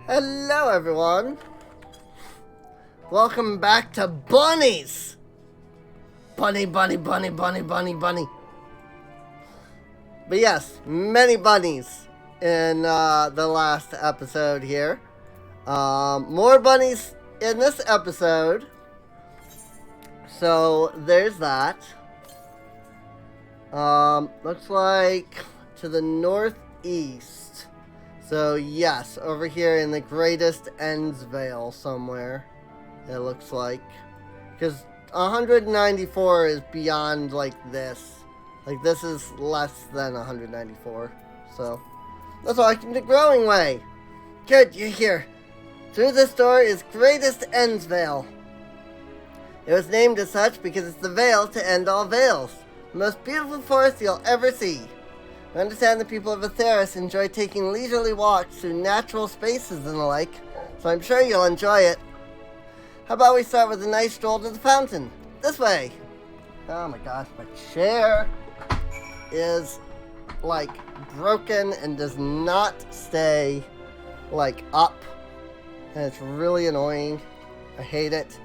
Hello everyone! Welcome back to Bunnies! Bunny. But yes, many bunnies in the last episode here. More bunnies in this episode. So there's that. Looks like to the northeast. So yes, over here in the Greatest Endsvale somewhere, it looks like. Because 194 is beyond, like, this. Like, this is less than 194. So, that's why I can do Growing Way. Good, you're here. Through this door is Greatest Endsvale. It was named as such because it's the veil to end all veils. The most beautiful forest you'll ever see. I understand the people of Atheris enjoy taking leisurely walks through natural spaces and the like, so I'm sure you'll enjoy it. How about we start with a nice stroll to the fountain? This way! Oh my gosh, my chair is, like, broken and does not stay, like, up. And it's really annoying. I hate it.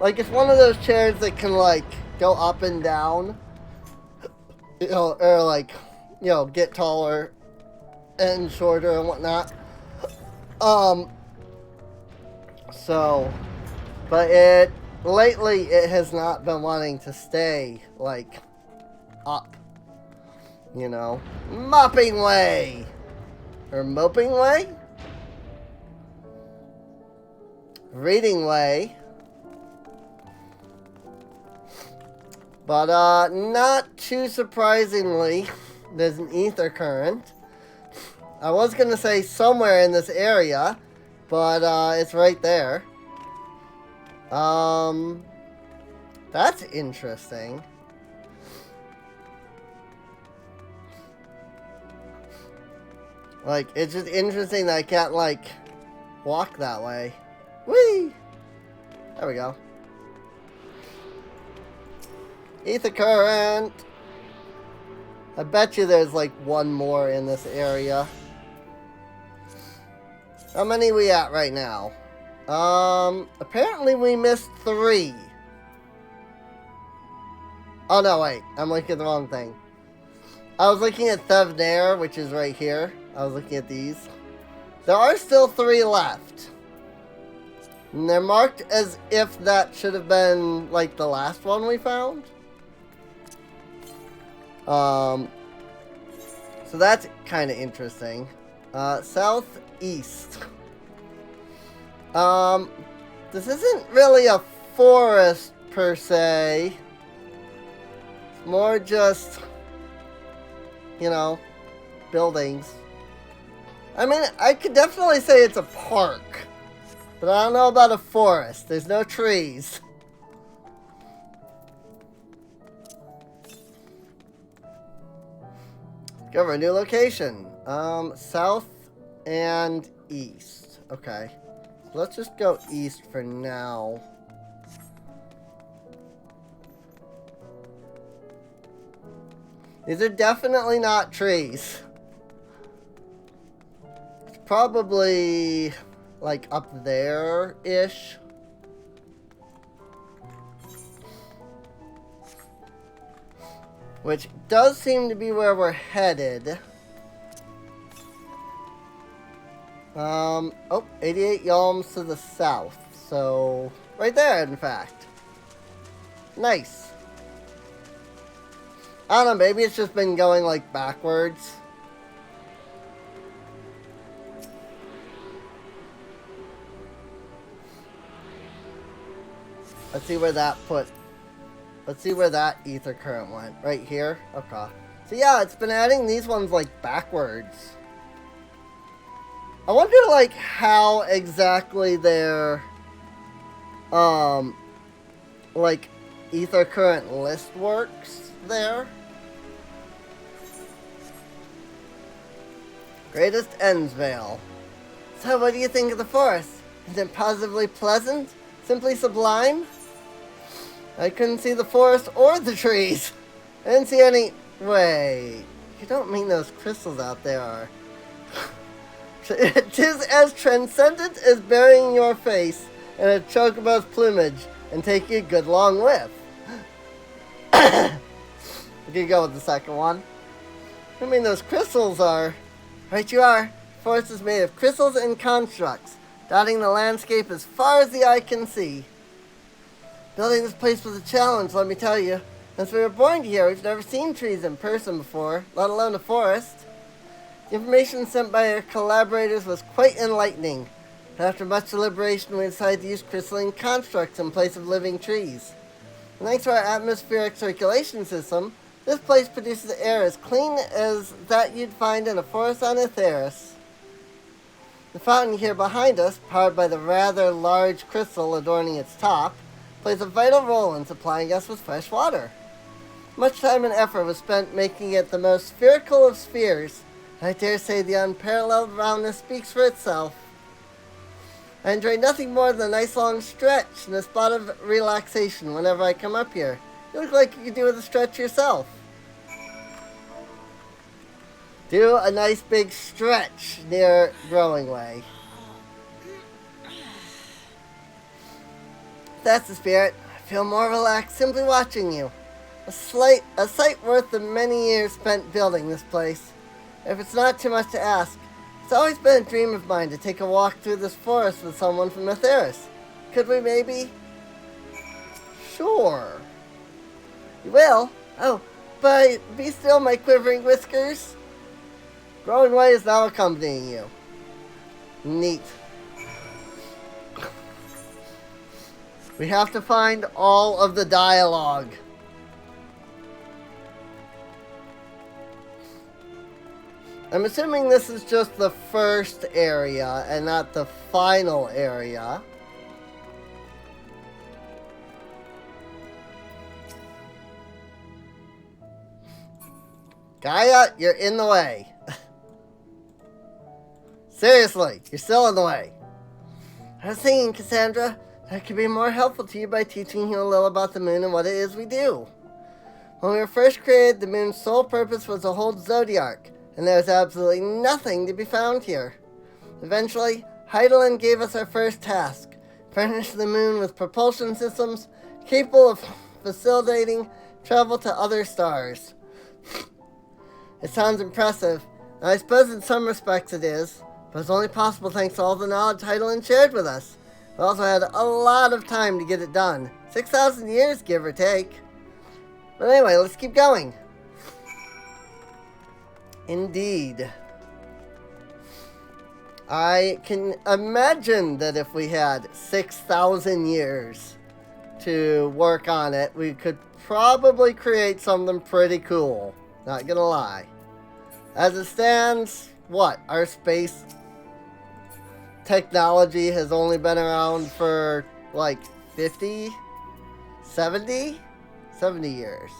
Like, it's one of those chairs that can, like, go up and down. You know, or like, you know, get taller and shorter and whatnot. So, but lately it has not been wanting to stay, like, up. You know, mopping way. Or moping way? Reading way. But, not too surprisingly, there's an ether current. I was gonna say somewhere in this area, but, it's right there. That's interesting. Like, it's just interesting that I can't, like, walk that way. Whee! There we go. Ether current. I bet you there's like one more in this area. How many are we at right now? Apparently we missed 3. Oh no, wait. I'm looking at the wrong thing. I was looking at Thevnair, which is right here. I was looking at these. There are still 3 left. And they're marked as if that should have been like the last one we found. So that's kind of interesting. Southeast. This isn't really a forest per se. It's more just, you know, buildings. I mean, I could definitely say it's a park, but I don't know about a forest. There's no trees. Discover a new location. South and east. Okay. So let's just go east for now. These are definitely not trees. It's probably like up there-ish. Which does seem to be where we're headed. Oh, 88 yalms to the south. So, right there, in fact. Nice. I don't know, maybe it's just been going, like, backwards. Let's see where that Let's see where that ether current went. Right here? Okay. So yeah, it's been adding these ones, like, backwards. I wonder, like, how exactly their, like, ether current list works there. Greatest Endsvale. So what do you think of the forest? Is it positively pleasant? Simply sublime? I couldn't see the forest or the trees. I didn't see any... Wait. You don't mean those crystals out there are... 'Tis as transcendent as burying your face in a chocobo's plumage and taking a good long whiff. We're gonna go with the second one. I mean, those crystals are... Right you are. The forest is made of crystals and constructs, dotting the landscape as far as the eye can see. Building this place was a challenge, let me tell you. Since we were born here, we've never seen trees in person before, let alone a forest. The information sent by our collaborators was quite enlightening. But after much deliberation, we decided to use crystalline constructs in place of living trees. And thanks to our atmospheric circulation system, this place produces air as clean as that you'd find in a forest on Aetheris. The fountain here behind us, powered by the rather large crystal adorning its top, plays a vital role in supplying us with fresh water. Much time and effort was spent making it the most spherical of spheres, and I dare say the unparalleled roundness speaks for itself. I enjoy nothing more than a nice long stretch and a spot of relaxation whenever I come up here. You look like you could do with a stretch yourself. Do a nice big stretch near Growing Way. That's the spirit. I feel more relaxed simply watching you. A sight worth the many years spent building this place. If it's not too much to ask, it's always been a dream of mine to take a walk through this forest with someone from Aetheris. Could we maybe? Sure. You will? Oh, but be still, my quivering whiskers. Growing Way is now accompanying you. Neat. We have to find all of the dialogue. I'm assuming this is just the first area and not the final area. Gaia, you're in the way. Seriously, you're still in the way. I was thinking, Kassandra, I could be more helpful to you by teaching you a little about the moon and what it is we do. When we were first created, the moon's sole purpose was to hold Zodiark, and there was absolutely nothing to be found here. Eventually, Heidelin gave us our first task, furnish the moon with propulsion systems capable of facilitating travel to other stars. It sounds impressive, and I suppose in some respects it is, but it's only possible thanks to all the knowledge Heidelin shared with us. We also had a lot of time to get it done. 6,000 years, give or take. But anyway, let's keep going. Indeed. I can imagine that if we had 6,000 years to work on it, we could probably create something pretty cool. Not gonna lie. As it stands, what? Our space technology has only been around for like 50, 70 years.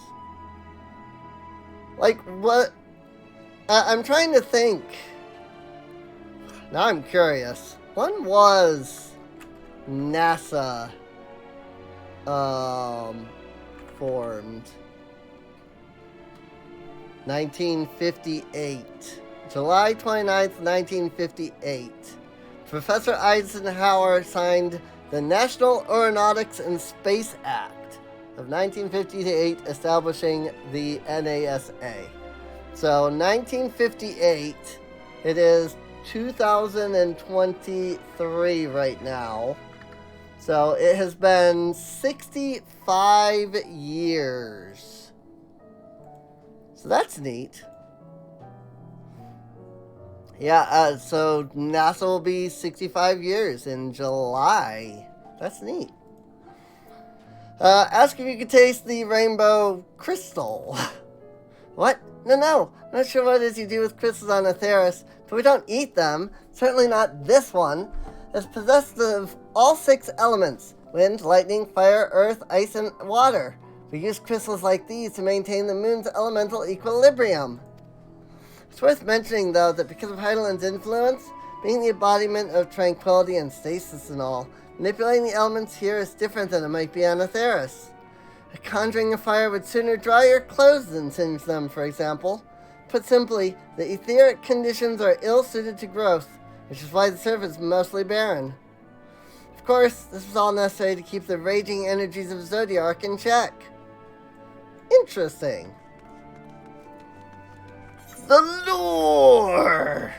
Like what? I'm trying to think. Now I'm curious. When was NASA formed? 1958. July 29th, 1958. Professor Eisenhower signed the National Aeronautics and Space Act of 1958, establishing the NASA. So 1958, it is 2023 right now. So it has been 65 years. So that's neat. Yeah, so NASA will be 65 years in July. That's neat. Ask if you could taste the rainbow crystal. What? No. Not sure what it is you do with crystals on Aetheris, but we don't eat them. Certainly not this one. It's possessed of all 6 elements: wind, lightning, fire, earth, ice, and water. We use crystals like these to maintain the moon's elemental equilibrium. It's worth mentioning, though, that because of Heidelin's influence, being the embodiment of tranquility and stasis and all, manipulating the elements here is different than it might be on Aetheris. Conjuring a fire would sooner dry your clothes than singe them, for example. Put simply, the etheric conditions are ill-suited to growth, which is why the surface is mostly barren. Of course, this was all necessary to keep the raging energies of Zodiac in check. Interesting. The lore!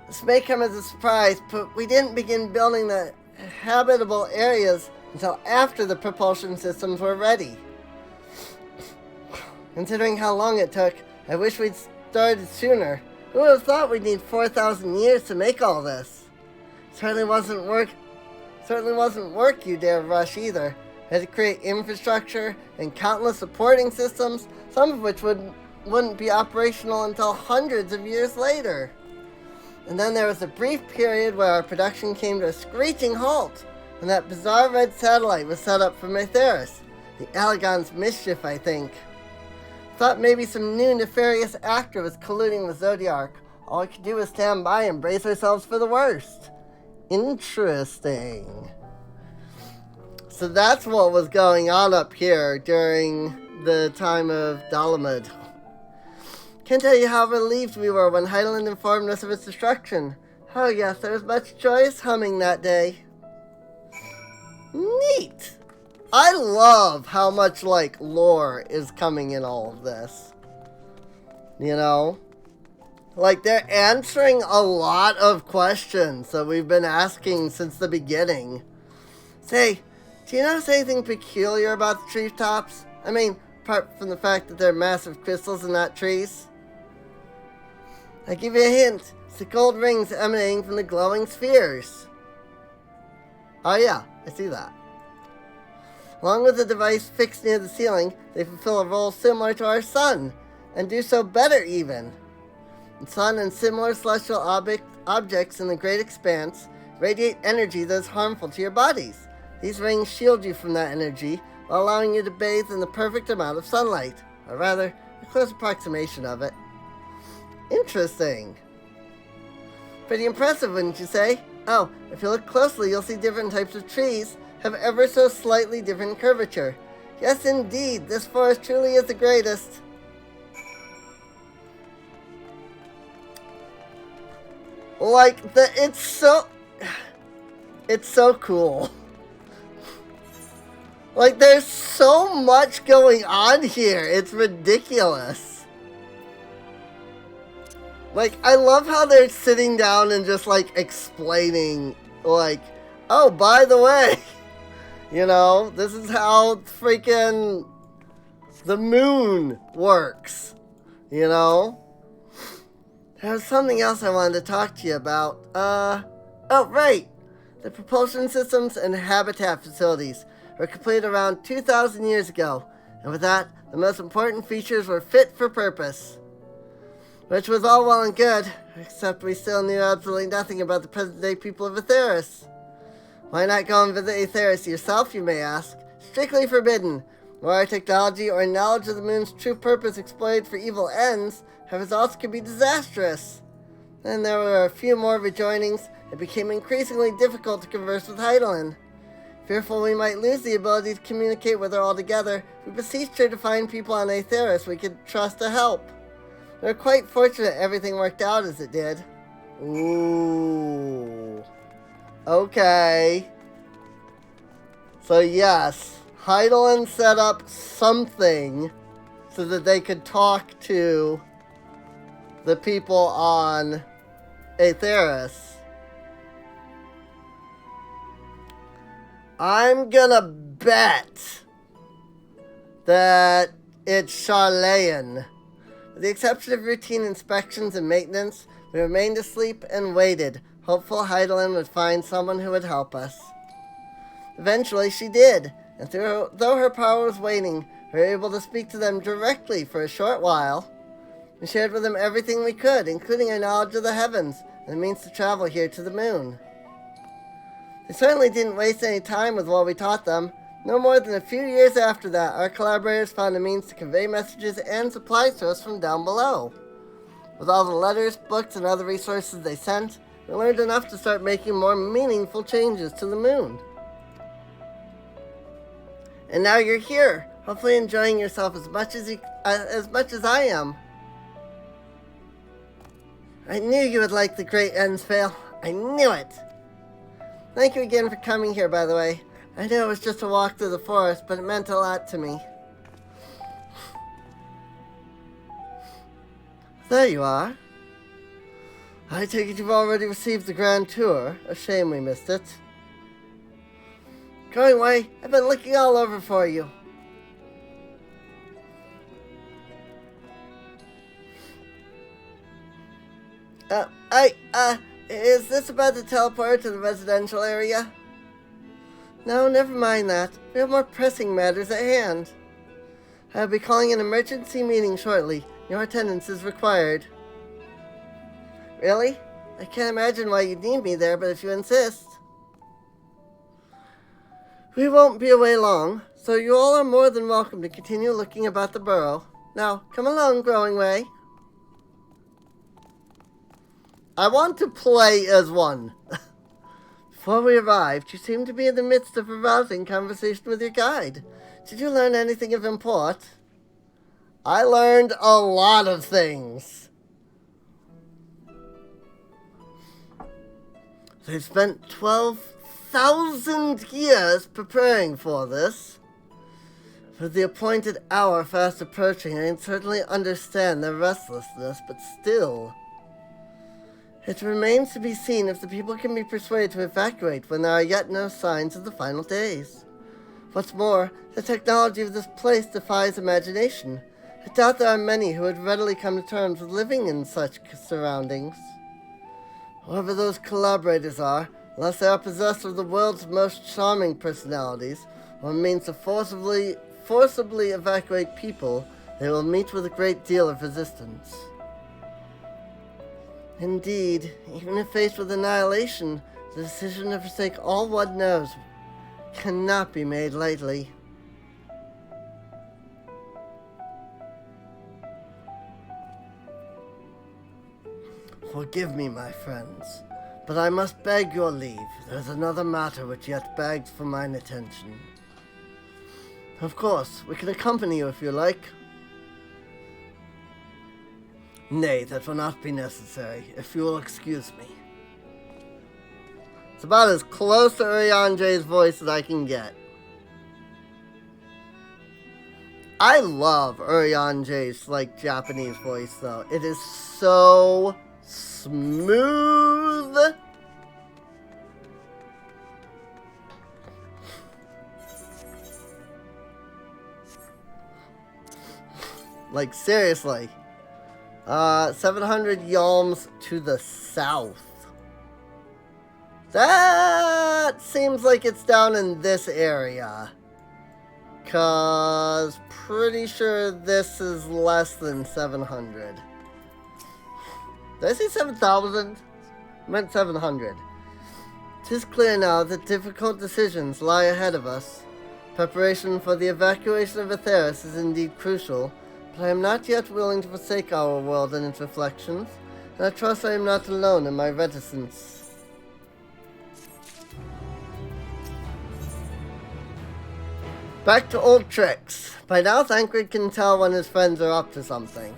This may come as a surprise, but we didn't begin building the habitable areas until after the propulsion systems were ready. Considering how long it took, I wish we'd started sooner. Who would have thought we'd need 4,000 years to make all this? Certainly wasn't work, you dare rush either. We had to create infrastructure and countless supporting systems, some of which wouldn't be operational until hundreds of years later. And then there was a brief period where our production came to a screeching halt, when that bizarre red satellite was set up from Aetheris. The Allegon's mischief, I think. Thought maybe some new nefarious actor was colluding with Zodiac. All we could do was stand by and brace ourselves for the worst. Interesting. So that's what was going on up here during the time of Garlemald. Can't tell you how relieved we were when Heidelin informed us of its destruction. Oh yes, there was much joyous humming that day. Neat! I love how much, like, lore is coming in all of this. You know? Like, they're answering a lot of questions that we've been asking since the beginning. Say, do you notice anything peculiar about the treetops? I mean, apart from the fact that they're massive crystals and not trees. I give you a hint. It's the gold rings emanating from the glowing spheres. Oh yeah, I see that. Along with the device fixed near the ceiling, they fulfill a role similar to our sun, and do so better even. The sun and similar celestial objects in the great expanse radiate energy that is harmful to your bodies. These rings shield you from that energy, while allowing you to bathe in the perfect amount of sunlight, or rather, a close approximation of it. Interesting. Pretty impressive, wouldn't you say? Oh, if you look closely, you'll see different types of trees have ever so slightly different curvature. Yes, indeed, this forest truly is the greatest. Like, it's so cool. Like, there's so much going on here, it's ridiculous. Like, I love how they're sitting down and just, like, explaining, like, oh, by the way, you know, this is how freaking the moon works, you know? There was something else I wanted to talk to you about. Oh, right. The propulsion systems and habitat facilities were completed around 2,000 years ago, and with that, the most important features were fit for purpose. Which was all well and good, except we still knew absolutely nothing about the present-day people of Aetheris. Why not go and visit Aetheris yourself, you may ask? Strictly forbidden. Where our technology or knowledge of the moon's true purpose exploited for evil ends, her results could be disastrous. Then there were a few more rejoinings. It became increasingly difficult to converse with Heidelin. Fearful we might lose the ability to communicate with her altogether, we beseeched her to find people on Aetheris we could trust to help. We were quite fortunate everything worked out as it did. Ooh. Okay. So yes, Heidelin set up something so that they could talk to the people on Aetheris. I'm gonna bet that it's Charlayan. With the exception of routine inspections and maintenance, we remained asleep and waited, hopeful Heidelin would find someone who would help us. Eventually she did, and though her power was waning, we were able to speak to them directly for a short while. We shared with them everything we could, including our knowledge of the heavens and the means to travel here to the moon. They certainly didn't waste any time with what we taught them. No more than a few years after that, our collaborators found a means to convey messages and supplies to us from down below. With all the letters, books, and other resources they sent, we learned enough to start making more meaningful changes to the moon. And now you're here, hopefully enjoying yourself as much as I am. I knew you would like the Great Ensvale. I knew it. Thank you again for coming here, by the way. I knew it was just a walk through the forest, but it meant a lot to me. There you are. I take it you've already received the grand tour. A shame we missed it. Going away. I've been looking all over for you. Is this about the teleport to the residential area? No, never mind that. We have more pressing matters at hand. I'll be calling an emergency meeting shortly. Your attendance is required. Really? I can't imagine why you'd need me there, but if you insist. We won't be away long, so you all are more than welcome to continue looking about the burrow. Now, come along, Growing Way. I want to play as one. Before we arrived, you seemed to be in the midst of a rousing conversation with your guide. Did you learn anything of import? I learned a lot of things. They've spent 12,000 years preparing for this. With the appointed hour fast approaching, I can certainly understand their restlessness, but still. It remains to be seen if the people can be persuaded to evacuate when there are yet no signs of the final days. What's more, the technology of this place defies imagination. I doubt there are many who would readily come to terms with living in such surroundings. Whoever those collaborators are, unless they are possessed of the world's most charming personalities, or means to forcibly evacuate people, they will meet with a great deal of resistance. Indeed, even if faced with annihilation, the decision to forsake all one knows cannot be made lightly. Forgive me, my friends, but I must beg your leave. There's another matter which yet begs for mine attention. Of course, we can accompany you if you like. Nay, that will not be necessary, if you will excuse me. It's about as close to Urianger's voice as I can get. I love Urianger's, Japanese voice, though. It is so smooth. Seriously. 700 yalms to the south. That seems like it's down in this area. 'Cause pretty sure this is less than 700. Did I say 7,000? I meant 700. 'Tis clear now that difficult decisions lie ahead of us. Preparation for the evacuation of Atheris is indeed crucial, but I am not yet willing to forsake our world and its reflections, and I trust I am not alone in my reticence. Back to old tricks. By now, Thancred can tell when his friends are up to something.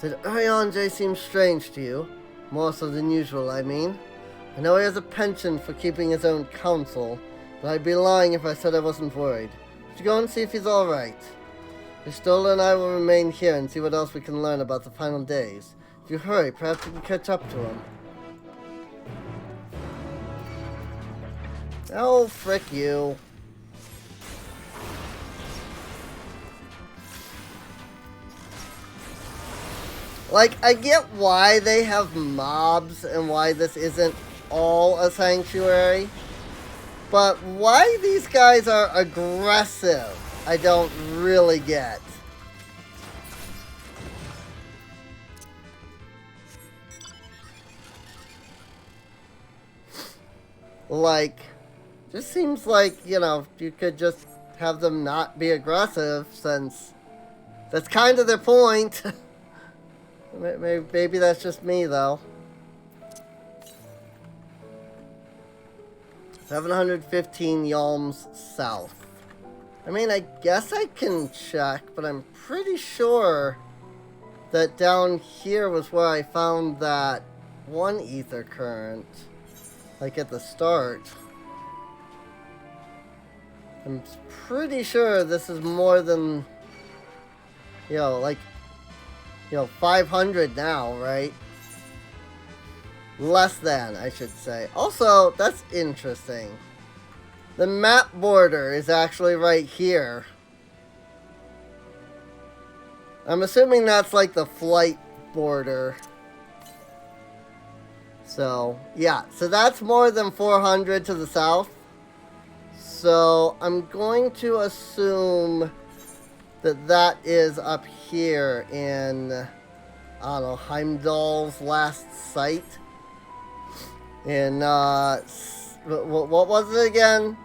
Did Urianger seem strange to you? More so than usual, I mean. I know he has a penchant for keeping his own counsel, but I'd be lying if I said I wasn't worried. Should go and see if he's alright. Pistola and I will remain here and see what else we can learn about the final days. If you hurry, perhaps we can catch up to him. Oh, frick you. I get why they have mobs and why this isn't all a sanctuary, but why these guys are aggressive, I don't really get. Just seems like, you could just have them not be aggressive, since that's kind of their point. Maybe that's just me, though. 715 yalms south. I mean, I guess I can check, but I'm pretty sure that down here was where I found that one ether current. Like at the start. I'm pretty sure this is more than, you know, like, 500 now, right? Less than, I should say. Also, that's interesting. The map border is actually right here. I'm assuming that's like the flight border. So, yeah. So that's more than 400 to the south. So, I'm going to assume that that is up here in, I don't know, Heimdall's last site. In, what was it again?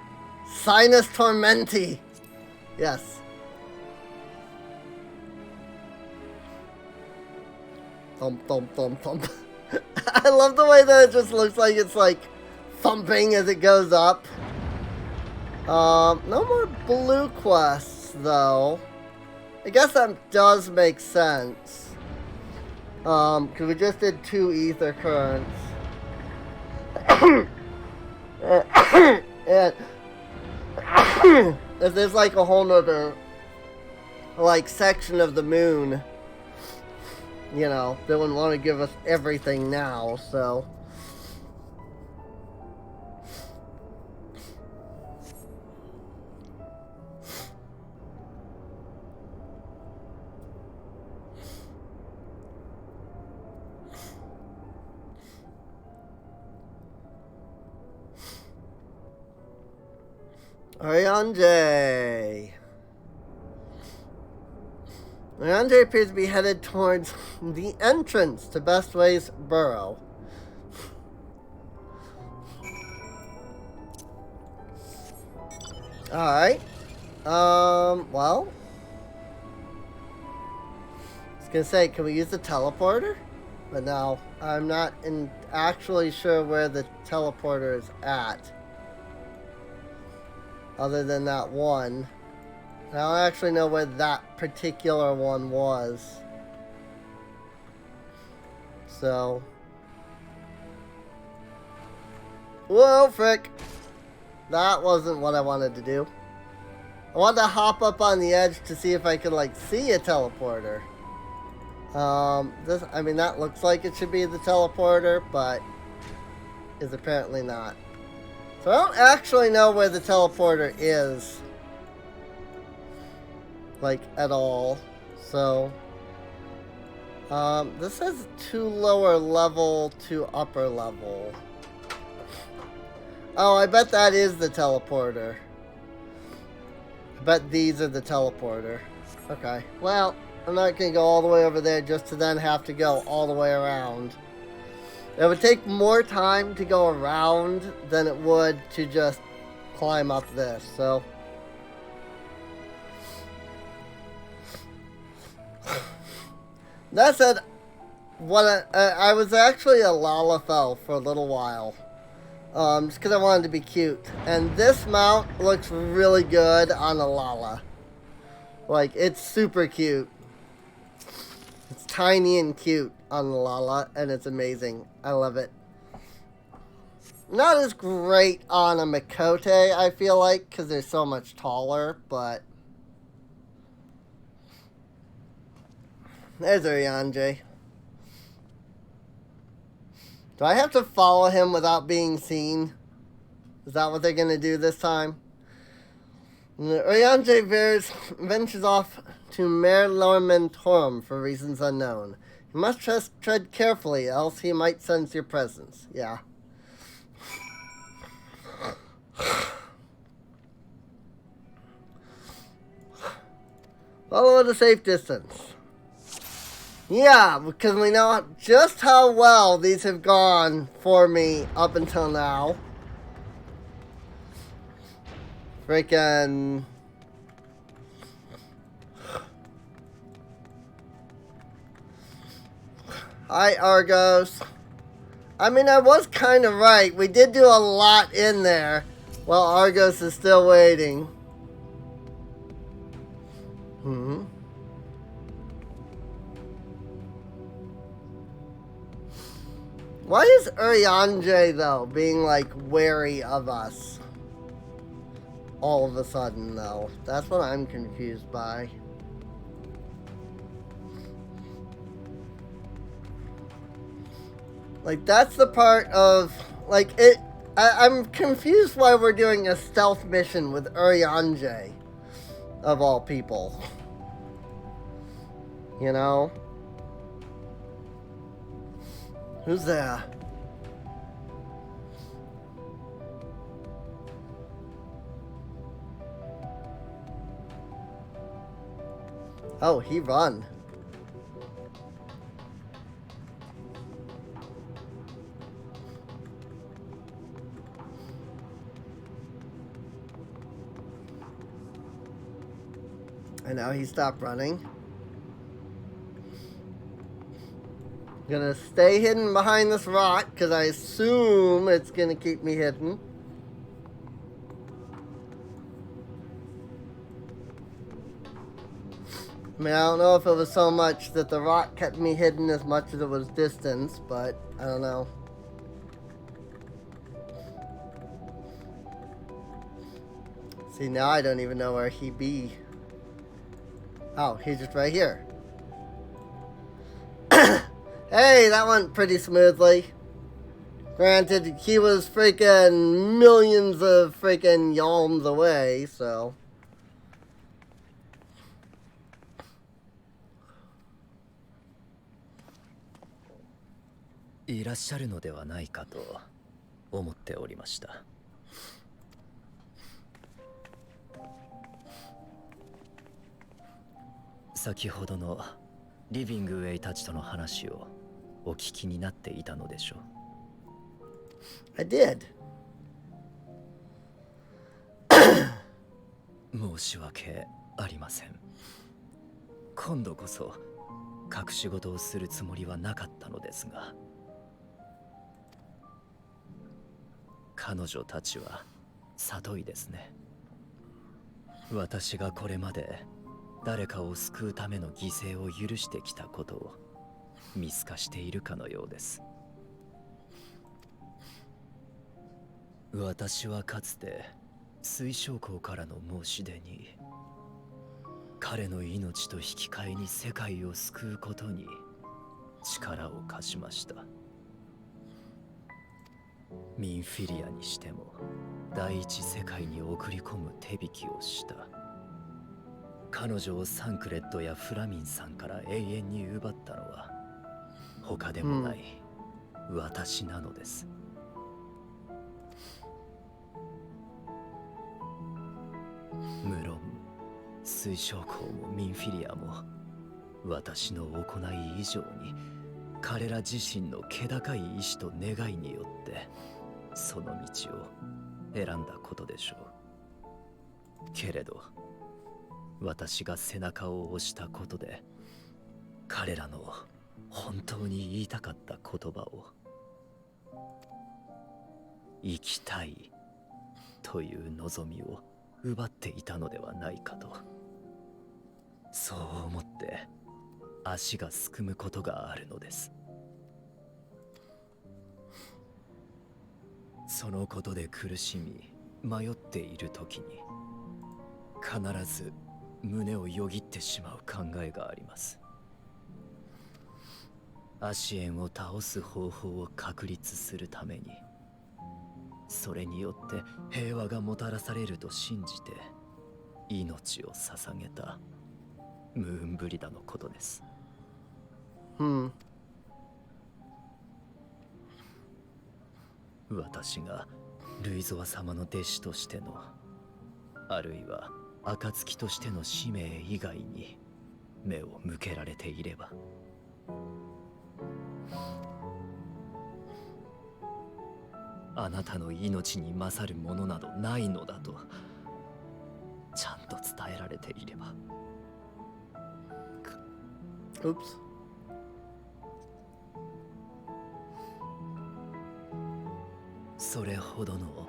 Sinus Tormenti. Yes. Thump, thump, thump, thump. I love the way that it just looks like it's like thumping as it goes up. No more blue quests, though. I guess that does make sense. Because we just did 2 ether currents. And if there's like a whole nother like section of the moon, you know, they wouldn't want to give us everything now, so. Oriange appears to be headed towards the entrance to Bestway's burrow. Alright. Well. I was gonna say, can we use the teleporter? But no, I'm not actually sure where the teleporter is at. Other than that one. I don't actually know where that particular one was. So. Whoa, frick. That wasn't what I wanted to do. I wanted to hop up on the edge to see if I could, like, see a teleporter. I mean, that looks like it should be the teleporter, but is apparently not. So I don't actually know where the teleporter is. Like, at all. So, this says 2 lower level, 2 upper level. Oh, I bet that is the teleporter. I bet these are the teleporter. Okay, well, I'm not going to go all the way over there just to then have to go all the way around. It would take more time to go around than it would to just climb up this, so. That said, I was actually a Lalafell for a little while. Just because I wanted to be cute. And this mount looks really good on a Lala. Like, it's super cute. It's tiny and cute on the Lala, and it's amazing. I love it. Not as great on a Makote, I feel like, because they're so much taller, but. There's Oriange. Do I have to follow him without being seen? Is that what they're going to do this time? Oriange ventures off to Mare Lormentorum for reasons unknown. You must tread carefully, else he might sense your presence. Yeah. Follow at a safe distance. Yeah, because we know just how well these have gone for me up until now. Freaking. Hi, Argos. I mean, I was kind of right. We did do a lot in there while Argos is still waiting. Why is Urianger, though, being, like, wary of us? All of a sudden, though. That's what I'm confused by. Like, that's the part of, like, it... I'm confused why we're doing a stealth mission with Urianger, of all people. You know? Who's there? Oh, he run. And now he stopped running. Gonna stay hidden behind this rock, because I assume it's gonna keep me hidden. I mean, I don't know if it was so much that the rock kept me hidden as much as it was distance, but I don't know. See, now I don't even know where he be. Oh, he's just right here. Hey, that went pretty smoothly. Granted, he was freaking millions of freaking yalms away, so. いらっしゃるのではないかと思っておりました。先ほどのリビングウェイたちとの話をお聞きになっていたのでしょう。I did. 申し訳ありません。今度こそ隠し事をするつもりはなかったのですが、彼女たちは里いですね。私がこれまで誰かを救うための犠牲を許してきたことを見透かしているかのようです。私はかつて水晶港からの申し出に、彼の命と引き換えに世界を救うことに力を貸しました。ミンフィリアにしても第一世界に送り込む手引きをした。彼女をサンクレットやフラミンさんから永遠に奪ったのは他でもない、私なのです。無論水晶港もミンフィリアも私の行い以上に彼ら自身の気高い意志と願いによってその道を選んだことでしょう。けれど私が背中を押したことで彼らの本当に言いたかった言葉を、生きたいという望みを奪っていたのではないかと、そう思って足がすくむことがあるのです。そのことで苦しみ迷っている時に必ず胸をよぎってしまう考えがあります。アシエンを倒す方法を確立するために、それによって平和がもたらされると信じて命を捧げたムーンブリダのことです。私がルイゾワ様の弟子としての、あるいは暁としての使命以外に目を向けられていれば、あなたの命に勝るものなどないのだとちゃんと伝えられていれば。Oops. それほどの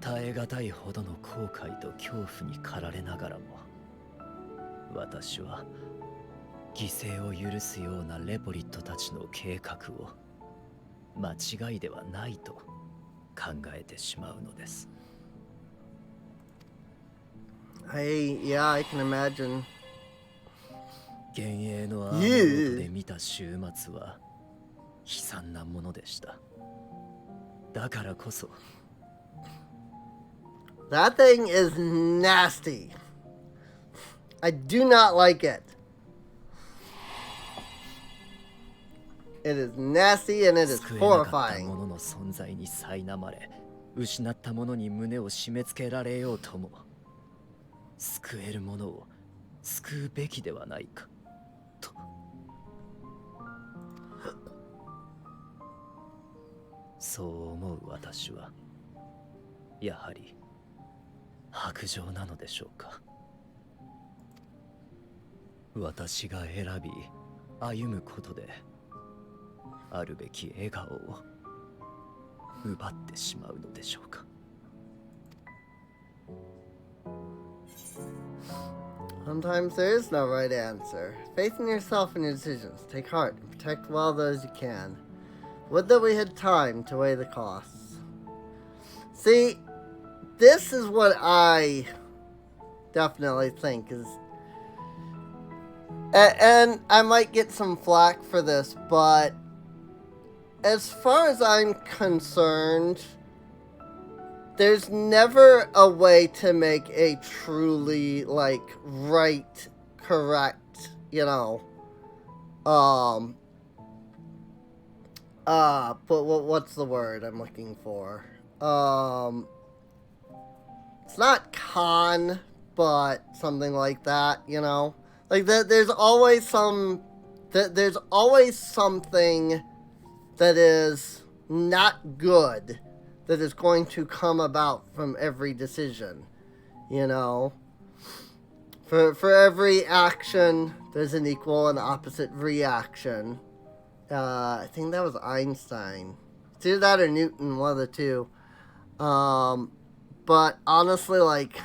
耐え難いほどの後悔と恐怖に駆られながらも、私は犠牲を許すようなレポリットたちの計画を間違いではないと考えてしまうのです。Yeah, I can imagine. 幻影のアーモルトで見た終末は悲惨なものでした。だからこそ That thing is nasty. I do not like it. It is nasty and it is 救えなかった horrifying. ものの存在に苛まれ、失ったものに胸を締め付けられようとも、救えるものを救うべきではないかと。そう思う私はやはり薄情なのでしょうか。私が選び歩むことであるべき笑顔を奪ってしまうのでしょうか。Sometimes there is no right answer. Faith in yourself and your decisions. Take heart and protect well those you can. Would that we had time to weigh the costs. See, this is what I definitely think is... And I might get some flack for this, but as far as I'm concerned, there's never a way to make a truly, like, right, correct, you know, but what's the word I'm looking for? It's not con, but something like that, you know? Like, there's always something that is not good that is going to come about from every decision, you know? For every action, there's an equal and opposite reaction. I think that was Einstein. It's either that or Newton, one of the two. But honestly, like,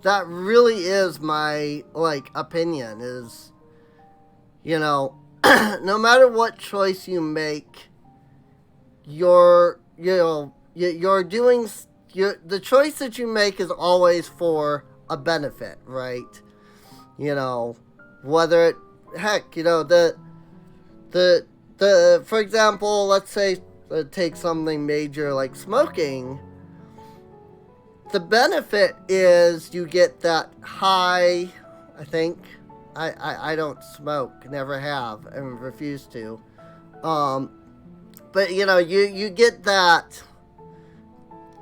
that really is my, like, opinion is, you know, no matter what choice you make, the choice that you make is always for a benefit, right? You know, whether it, heck, you know, for example, let's say, take something major like smoking. The benefit is you get that high, I think. I don't smoke, never have, and refuse to. But, you know, you get that,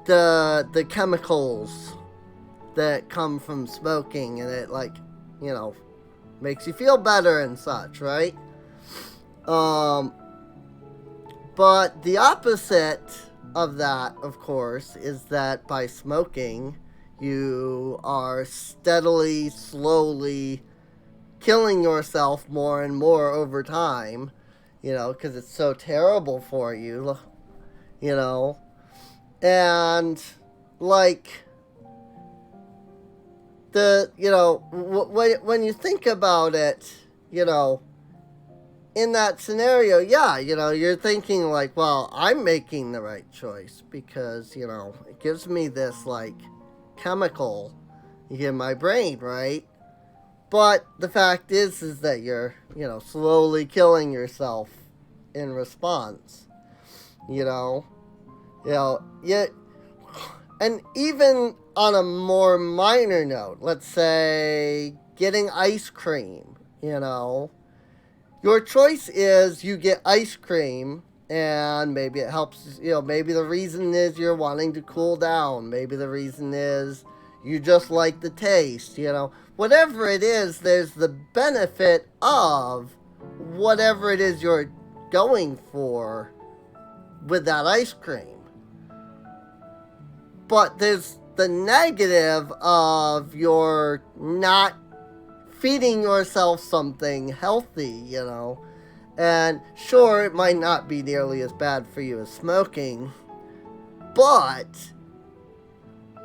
the chemicals that come from smoking, and it, like, you know, makes you feel better and such, right? But the opposite of that, of course, is that by smoking, you are steadily, slowly killing yourself more and more over time, you know, because it's so terrible for you, you know. And, like, you know, when you think about it, you know, in that scenario, yeah, you know, you're thinking like, well, I'm making the right choice because, you know, it gives me this, like, chemical in my brain, right? But the fact is that you're, you know, slowly killing yourself in response, you know, yet, and even on a more minor note, let's say getting ice cream, you know, your choice is you get ice cream and maybe it helps, you know, maybe the reason is you're wanting to cool down. Maybe the reason is you just like the taste, you know. Whatever it is, there's the benefit of whatever it is you're going for with that ice cream. But there's the negative of your not feeding yourself something healthy, you know. And sure, it might not be nearly as bad for you as smoking, but,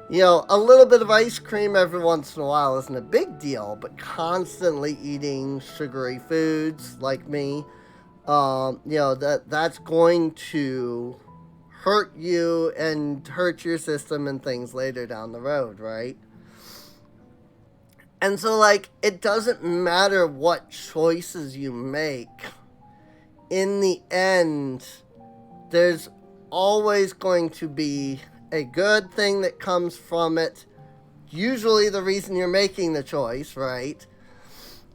you know, a little bit of ice cream every once in a while isn't a big deal, but constantly eating sugary foods like me, that's going to hurt you and hurt your system and things later down the road, right? And so, like, it doesn't matter what choices you make. In the end, there's always going to be a good thing that comes from it. Usually the reason you're making the choice, right?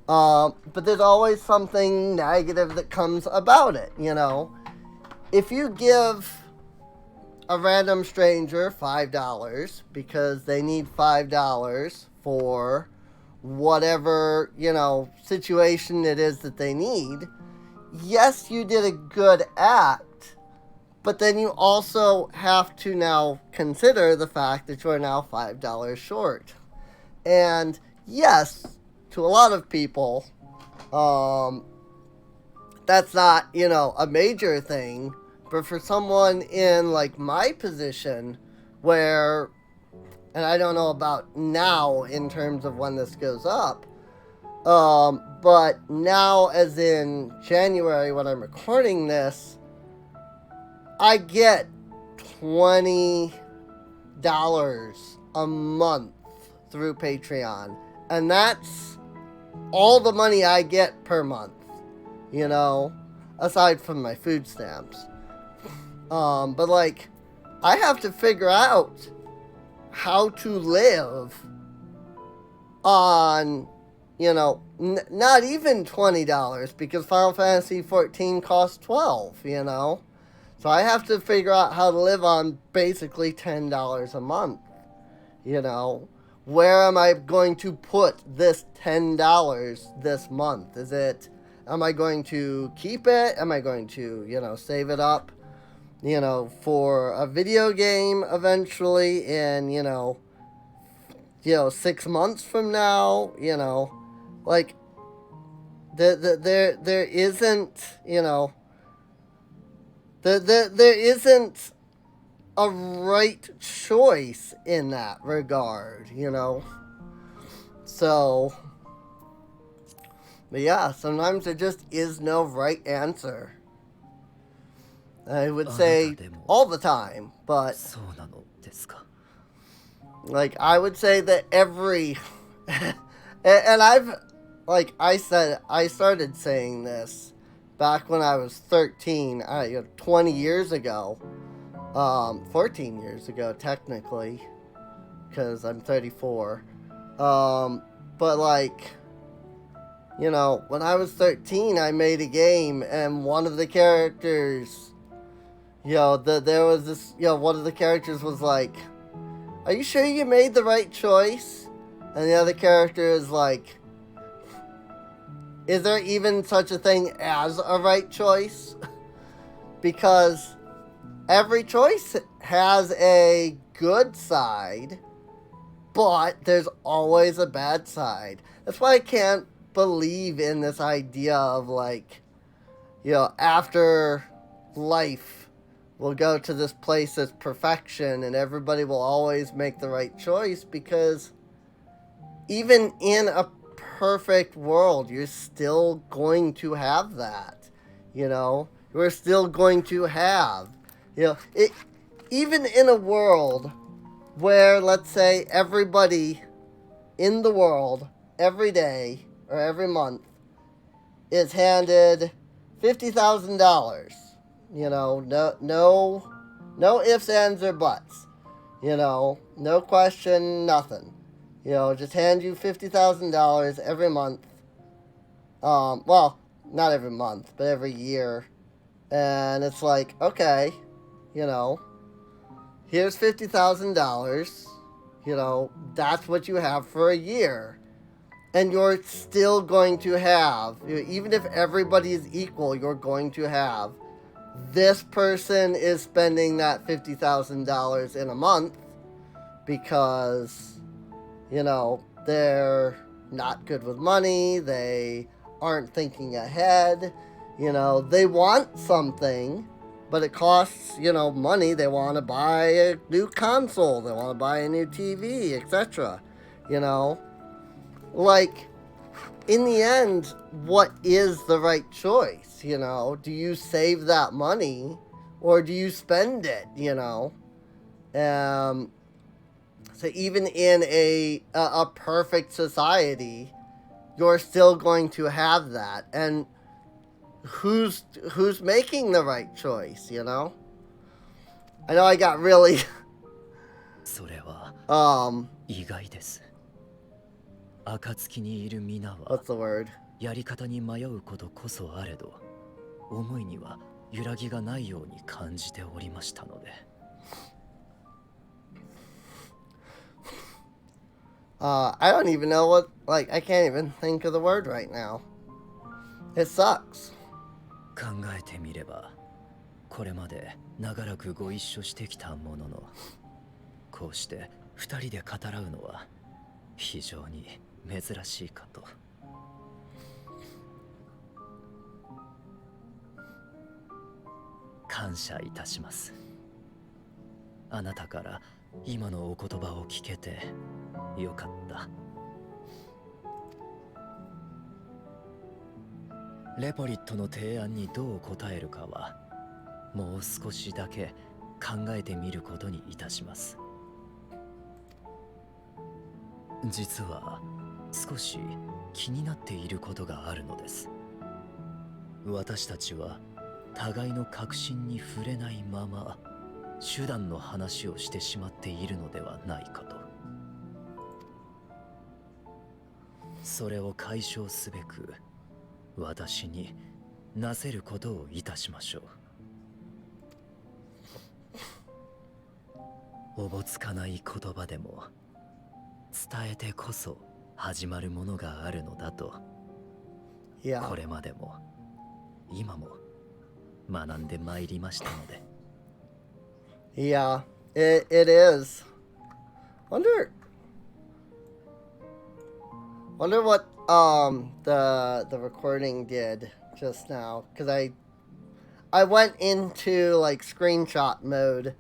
But there's always something negative that comes about it, you know? If you give a random stranger $5 because they need $5 for whatever, situation it is that they need, yes, you did a good act, but then you also have to now consider the fact that you're now $5 short. And yes, to a lot of people, that's not, a major thing, but for someone in, like, my position, where, and I don't know about now in terms of when this goes up, but now, as in January, when I'm recording this, I get $20 a month through Patreon, and that's all the money I get per month, aside from my food stamps. But, like, I have to figure out how to live on, not even $20, because Final Fantasy XIV costs $12, So I have to figure out how to live on basically $10 a month, Where am I going to put this $10 this month? Am I going to keep it? Am I going to, save it up, for a video game eventually in, 6 months from now, like, there isn't, there isn't a right choice in that regard, So, but yeah, sometimes there just is no right answer. I would say all the time, but like, I would say that every and I started saying this back when I was 13, 20 years ago, 14 years ago technically, because I'm 34, but like, when I was 13, I made a game, and one of the characters, there was this, one of the characters was like, "Are you sure you made the right choice?" And the other character is like, "Is there even such a thing as a right choice?" Because every choice has a good side, but there's always a bad side. That's why I can't believe in this idea of, like, after life, we'll go to this place that's perfection and everybody will always make the right choice, because even in a perfect world, you're still going to have that, You're still going to have, even in a world where, let's say, everybody in the world, every day or every month, is handed $50,000. No ifs, ands, or buts. No question, nothing. Just hand you $50,000 every month. Well, not every month, but every year. And it's like, okay, here's $50,000. That's what you have for a year. And you're still going to have, even if everybody is equal, you're going to have, this person is spending that $50,000 in a month because, they're not good with money, they aren't thinking ahead, they want something, but it costs, money. They want to buy a new console, they want to buy a new TV, etc., Like, in the end, what is the right choice, you know? Do you save that money or do you spend it, you know? So even in a perfect society, you're still going to have that. And who's making the right choice, you know? I know I got really それは um 意外です。暁にいる皆は what's the word? やり方に迷うことこそあれど、思いには揺らぎがないように感じておりましたので。I don't even know what, like, I can't even think of the word right now. It sucks. 考えてみれば、これまで長らくご一緒してきたものの、こうして二人で語らうのは非常に珍しいかと。感謝いたします。あなたから今のお言葉を聞けてよかった。レポリットの提案にどう答えるかはもう少しだけ考えてみることにいたします。実は少し気になっていることがあるのです。私たちは互いの確信に触れないまま手段の話をしてしまっているのではないかと。それを解消すべく私になせることをいたしましょう。おぼつかない言葉でも伝えてこそ始まるものがあるのだと、これまでも今も学んでまいりましたので。Yeah, it is. Wonder what the recording did just now, because I went into like screenshot mode.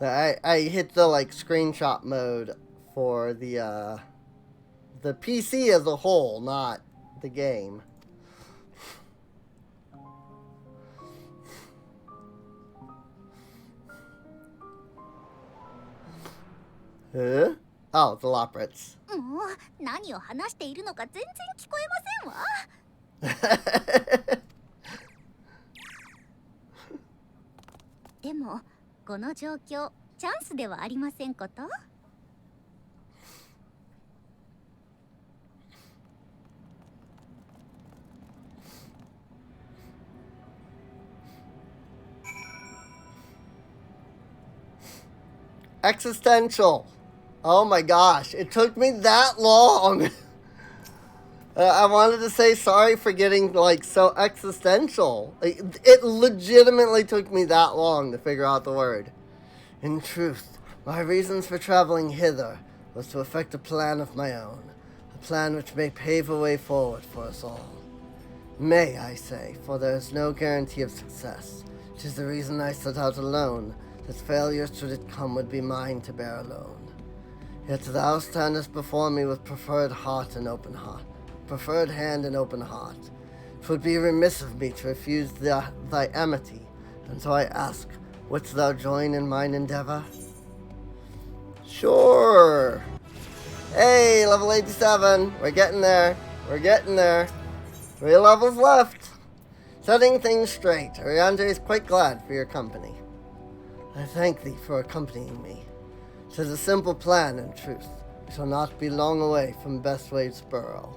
I hit the like screenshot mode for the PC as a whole, not the game. Huh? Oh, the Loprits. もう何を話しているのか全然聞こえませんわ。でもこの状況チャンスではありませんこと。Existential. Oh my gosh, it took me that long. I wanted to say sorry for getting like so existential. It legitimately took me that long to figure out the word. In truth, my reasons for traveling hither was to effect a plan of my own, a plan which may pave a way forward for us all. May, I say, for there is no guarantee of success. 'Tis the reason I set out alone, that failure should it come would be mine to bear alone. Yet thou standest before me with preferred hand and open heart. 'Twould be remiss of me to refuse thy amity, and so I ask, wouldst thou join in mine endeavor? Sure. Hey, level 87. We're getting there. 3 levels left. Setting things straight. Ariandre is quite glad for your company. I thank thee for accompanying me. 'Tis a simple plan, in truth. We shall not be long away from Bestwade's Burrow.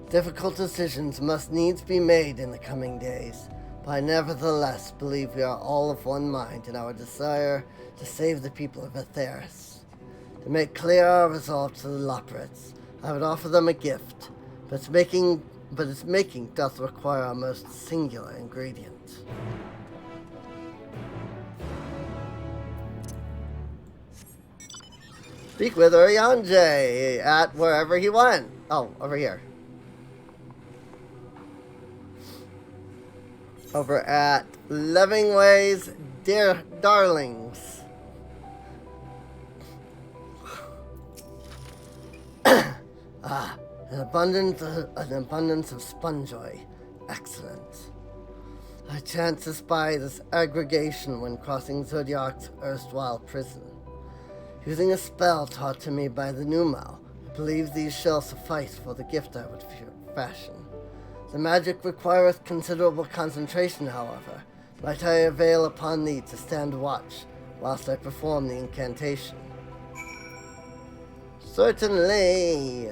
Difficult decisions must needs be made in the coming days, but I nevertheless believe we are all of one mind in our desire to save the people of Atheris. To make clear our resolve to the Loprits, I would offer them a gift, but its making doth require a most singular ingredient. Speak with Urianger at wherever he went. Oh, over here. Over at Levingway's Darlings. Ah, an abundance of spongeoy. Excellent. I chanced to spy this aggregation when crossing Zodiac's erstwhile prison. Using a spell taught to me by the Numao, I believe these shall suffice for the gift I would fashion. The magic requireth considerable concentration, however. Might I avail upon thee to stand watch whilst I perform the incantation? Certainly.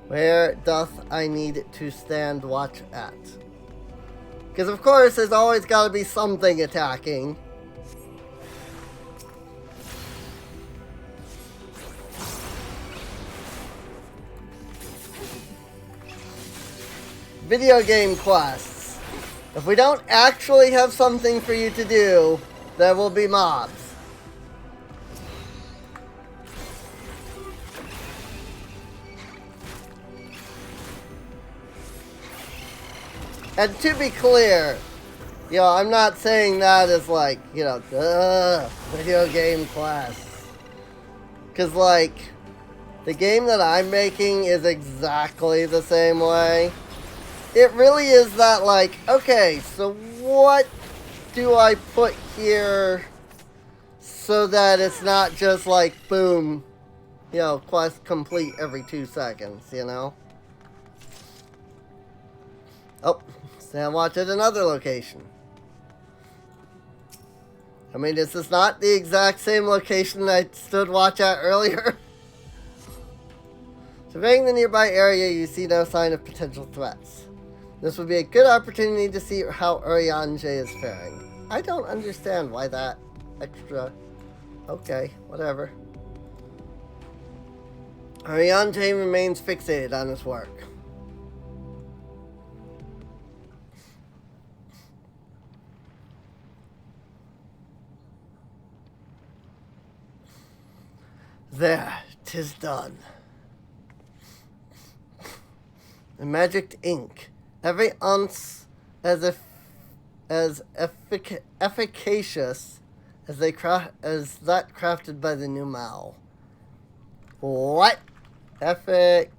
Where doth I need to stand watch at? Because of course there's always got to be something attacking. Video game quests. If we don't actually have something for you to do, there will be mobs. And to be clear, I'm not saying that as like, video game quests. Because, like, the game that I'm making is exactly the same way. It really is that, like, okay, so what do I put here so that it's not just like, boom, quest complete every 2 seconds, Oh, stand watch at another location. I mean, is this not the exact same location I stood watch at earlier? Surveying the nearby area, you see no sign of potential threats. This would be a good opportunity to see how Urianger is faring. I don't understand why that extra... Okay, whatever. Urianger remains fixated on his work. There, 'tis done. The magic ink, every ounce as efficacious as that crafted by the Numao. What? Efficacious.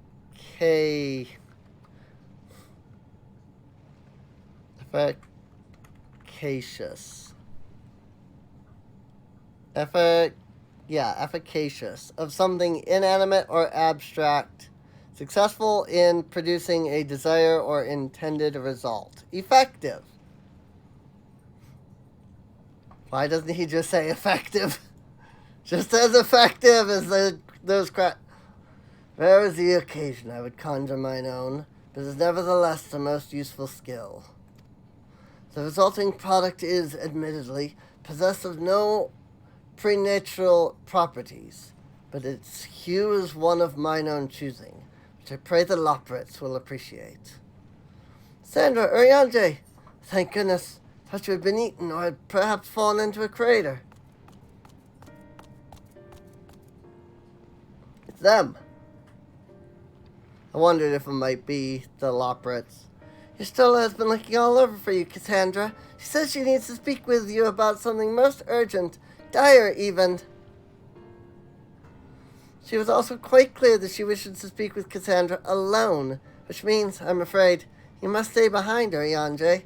Efficacious. Of something inanimate or abstract. Successful in producing a desired or intended result. Effective. Why doesn't he just say effective? Just as effective as those crap. Rare is the occasion I would conjure mine own, but is nevertheless the most useful skill. The resulting product is, admittedly, possessed of no preternatural properties, but its hue is one of mine own choosing, which I pray the Loprits will appreciate. Sandra, Urianger! Thank goodness. Thought you had been eaten or had perhaps fallen into a crater. It's them. I wondered if it might be the Loprits. Your Stola has been looking all over for you, Kassandra. She says she needs to speak with you about something most urgent, dire even. She was also quite clear that she wishes to speak with Kassandra alone, which means, I'm afraid, you must stay behind, Urianger.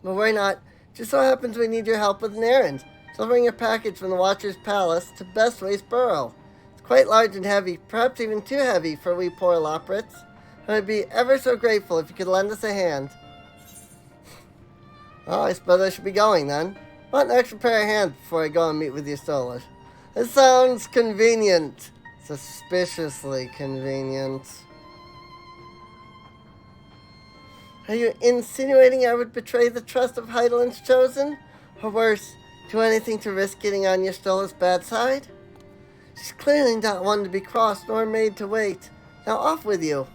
But worry not. Just so happens we need your help with an errand. Delivering a package from the Watcher's Palace to Bestways Burrow. It's quite large and heavy, perhaps even too heavy for we poor Loprits. And I'd be ever so grateful if you could lend us a hand. Well, I suppose I should be going then. Want an extra pair of hands before I go and meet with your Stola. It sounds convenient. Suspiciously convenient. Are you insinuating I would betray the trust of Heidelin's Chosen? Or worse, do anything to risk getting on your Stola's bad side? She's clearly not one to be crossed nor made to wait. Now off with you.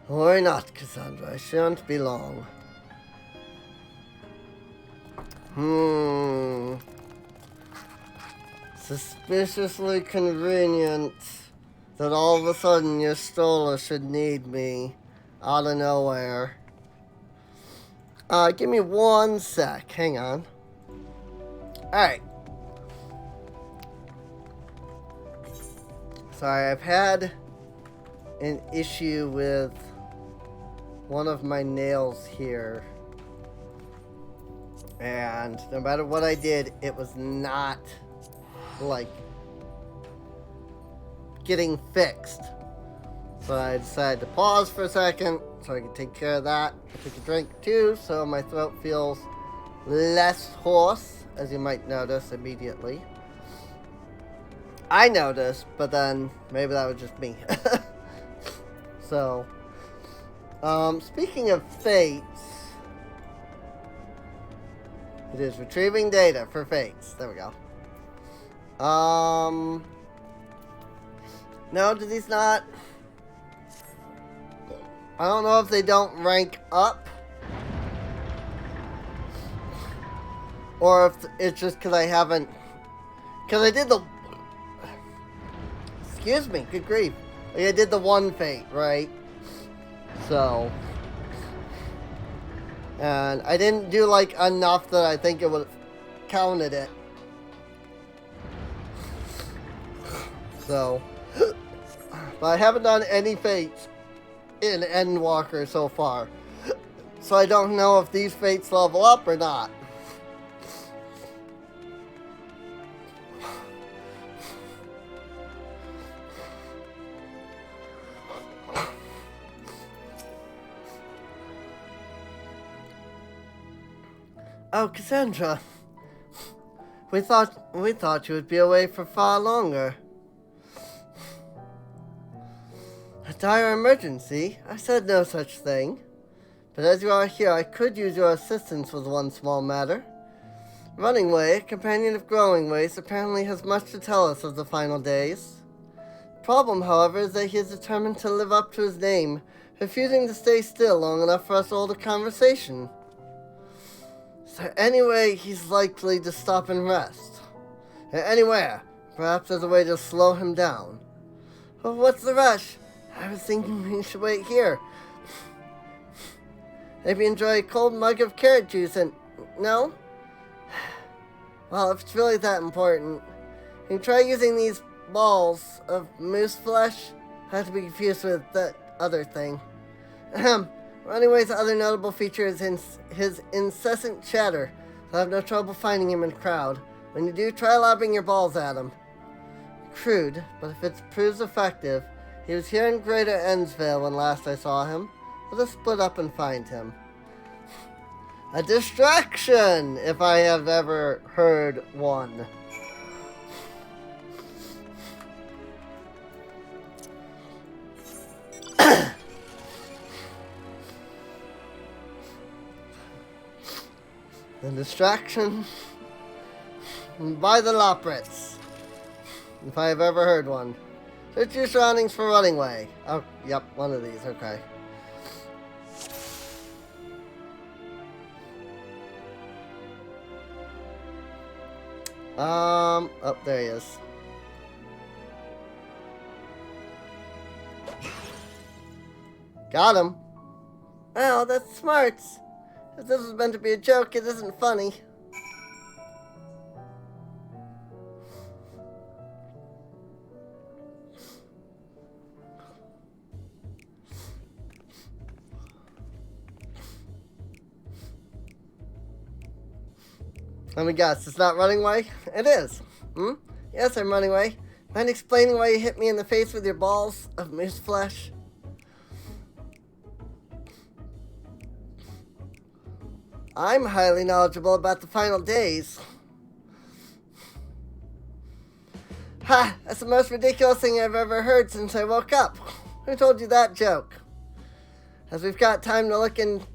Worry not, Kassandra. I shan't be long. Suspiciously convenient that all of a sudden your Stola should need me out of nowhere. Give me 1 sec. Hang on. Alright. Sorry, I've had an issue with one of my nails here. And no matter what I did, it was not, like, getting fixed. So I decided to pause for a second so I could take care of that. I took a drink too, so my throat feels less hoarse, as you might notice immediately. I noticed, but then maybe that was just me. So, speaking of fates, it is retrieving data for fates. There we go. No, do these not? I don't know if they don't rank up, or if it's just because I haven't, because I did the, excuse me, good grief, I did the one fate, right? So, and I didn't do like enough that I think it would have counted it. So, but I haven't done any fates in Endwalker so far, so I don't know if these fates level up or not. Oh, Kassandra, we thought you would be away for far longer. A dire emergency? I said no such thing. But as you are here, I could use your assistance with one small matter. Running Way, a companion of Growing Ways, apparently has much to tell us of the final days. The problem, however, is that he is determined to live up to his name, refusing to stay still long enough for us to hold a conversation. Is there any way he's likely to stop and rest? Anywhere. Perhaps there's a way to slow him down. Well, what's the rush? I was thinking we should wait here. Maybe enjoy a cold mug of carrot juice and... No? Well, if it's really that important, you can try using these balls of moose flesh. Not to be confused with that other thing. Runningway's other notable feature is his incessant chatter, so I have no trouble finding him in a crowd. When you do, try lobbing your balls at him. Crude, but if it proves effective, he was here in Greater Endsvale when last I saw him. Let us split up and find him. A distraction, if I have ever heard one. The distraction by the Loprits, if I have ever heard one. Search your surroundings for Running Way. Oh, yep, one of these, okay. Oh, there he is. Got him. Well, that's smart. If this was meant to be a joke, it isn't funny. Let me guess, it's not Running Way? It is. Yes, I'm Running Way. Mind explaining why you hit me in the face with your balls of moose flesh? I'm highly knowledgeable about the final days. Ha! That's the most ridiculous thing I've ever heard since I woke up. Who told you that joke? As if we've got time to look into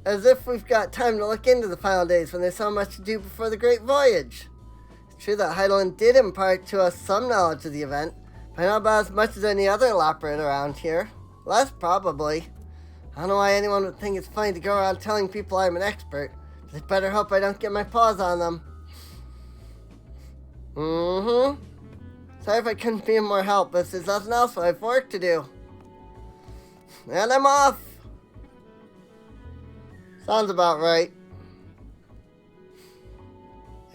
the final days when there's so much to do before the Great Voyage. It's true that Heidelin did impart to us some knowledge of the event, but I know about as much as any other Loprit around here. Less, probably. I don't know why anyone would think it's funny to go around telling people I'm an expert, but they better hope I don't get my paws on them. Sorry if I couldn't be of more help, but if there's nothing else, I have work to do. And I'm off! Sounds about right.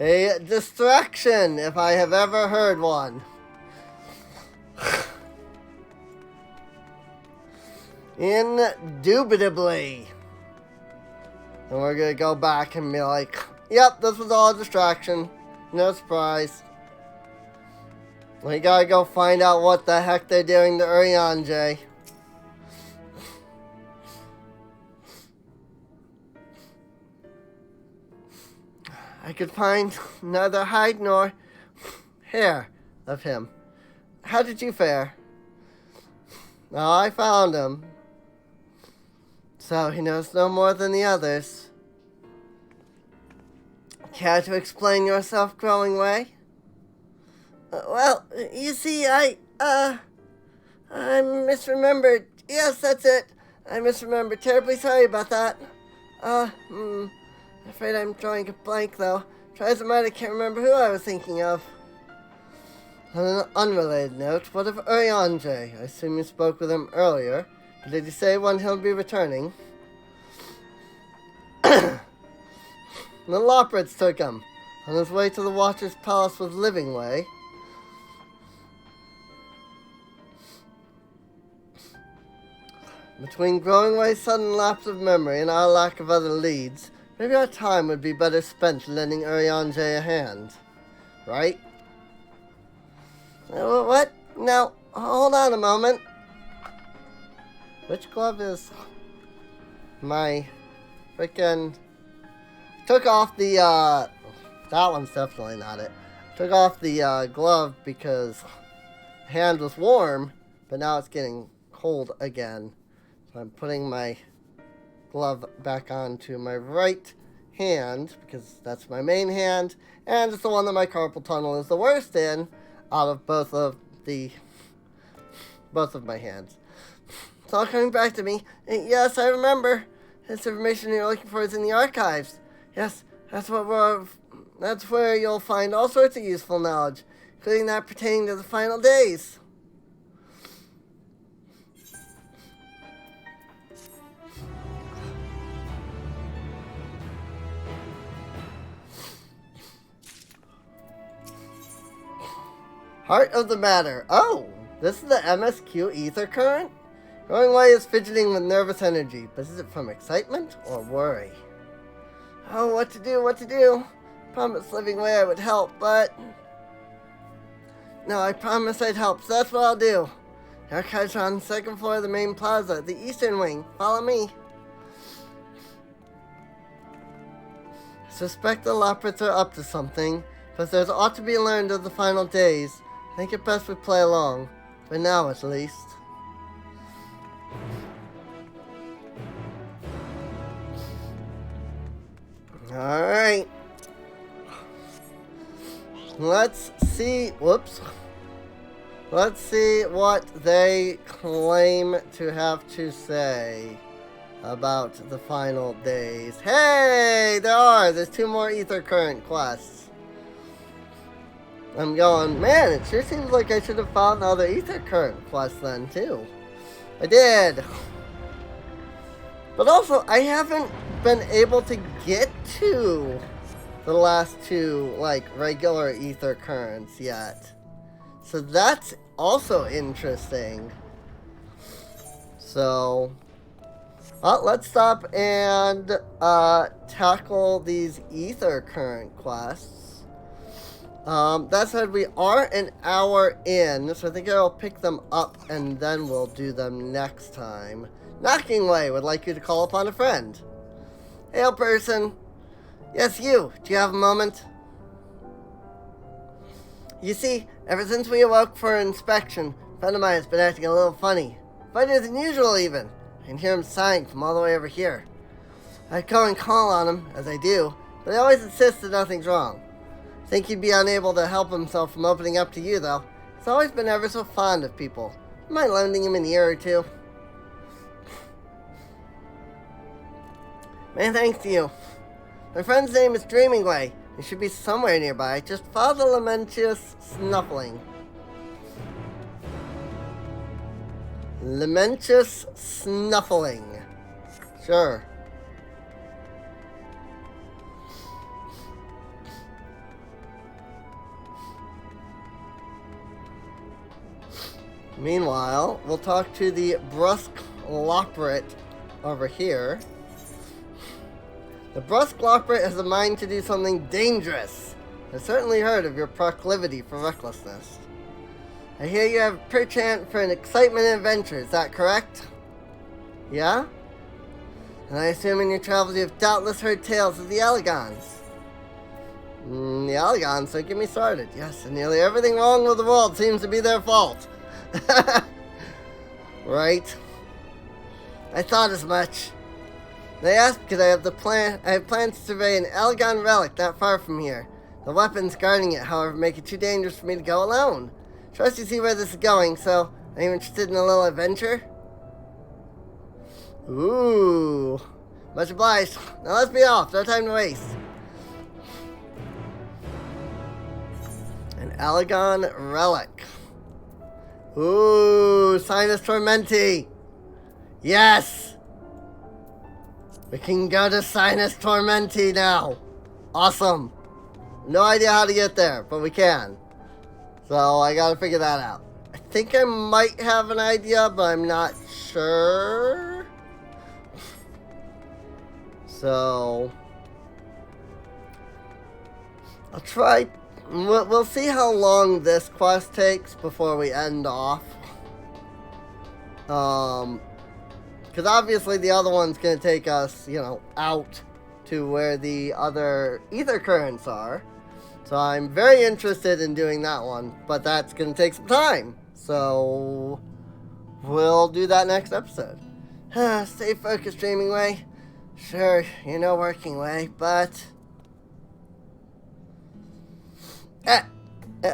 A distraction, if I have ever heard one. Indubitably. And we're gonna go back and be like, yep, this was all a distraction. No surprise. We gotta go find out what the heck they're doing to Urianger. I could find neither hide nor hair of him. How did you fare? Oh, I found him. So he knows no more than the others. Care to explain yourself, growing way? Well, you see, I misremembered. Yes, that's it. I misremembered. Terribly sorry about that. Afraid I'm drawing a blank, though. Try as I might, I can't remember who I was thinking of. On an unrelated note, what of Urianger? I assume you spoke with him earlier. Did he say when he'll be returning? The Loprits took him. On his way to the Watcher's Palace with Livingway. Between Growingway's sudden lapse of memory and our lack of other leads, maybe our time would be better spent lending Urianger a hand. Right? What? Now, hold on a moment. Which glove is my frickin'... Took off the, that one's definitely not it. Took off the, glove because the hand was warm, but now it's getting cold again. So I'm putting my glove back onto my right hand, because that's my main hand, and it's the one that my carpal tunnel is the worst in, out of both of my hands. It's all coming back to me. Yes, I remember. This information you're looking for is in the archives. Yes, that's where you'll find all sorts of useful knowledge, including that pertaining to the final days. Heart of the matter. Oh, this is the MSQ ether current? Growingway is fidgeting with nervous energy, but is it from excitement or worry? Oh, what to do? Promised Livingway I would help, but... No, I promised I'd help, so that's what I'll do. The archives are on the second floor of the main plaza, the eastern wing. Follow me. I suspect the Loprits are up to something, but there's ought to be learned of the final days. I think it best we play along, for now at least. Alright. Let's see what they claim to have to say about the final days. Hey, there's 2 more ether current quests. I'm going, man, it sure seems like I should have found other ether current quests then, too. I did. But also, I haven't been able to get to the last 2, like, regular ether currents yet. So that's also interesting. So, well, let's stop and tackle these ether current quests. That said, we are an hour in, so I think I'll pick them up and then we'll do them next time. Knockingway would like you to call upon a friend. Hail, person. Yes, you. Do you have a moment? You see, ever since we awoke for inspection, a friend of mine has been acting a little funny. Funnier than usual, even. I can hear him sighing from all the way over here. I go and call on him, as I do, but he always insists that nothing's wrong. I think he'd be unable to help himself from opening up to you, though. He's always been ever so fond of people. You mind lending him an ear or two? Many thanks to you. My friend's name is Dreamingway. He should be somewhere nearby. Just follow the Lamentious Snuffling. Lamentious Snuffling. Sure. Meanwhile, we'll talk to the Brusque Loprit over here. The brusque Loprit has a mind to do something dangerous. I've certainly heard of your proclivity for recklessness. I hear you have perchance for an excitement and adventure, is that correct? Yeah? And I assume in your travels you have doubtless heard tales of the Elegons. The Elegons, don't get me started. Yes, and nearly everything wrong with the world seems to be their fault. Right? I thought as much. They asked because I have plans to survey an Elegon relic not far from here. The weapons guarding it, however, make it too dangerous for me to go alone. Trust you see where this is going, so are you interested in a little adventure? Ooh. Much obliged. Now let's be off. No time to waste. An Elegon relic. Ooh, Sinus Tormenti. Yes! We can go to Sinus Tormenti now. Awesome. No idea how to get there, but we can. So I gotta figure that out. I think I might have an idea, but I'm not sure. So I'll try. We'll see how long this quest takes before we end off. Because obviously the other one's going to take us, you know, out to where the other ether currents are. So I'm very interested in doing that one, but that's going to take some time. So we'll do that next episode. Stay focused, dreaming way. Sure, you know, working way, but...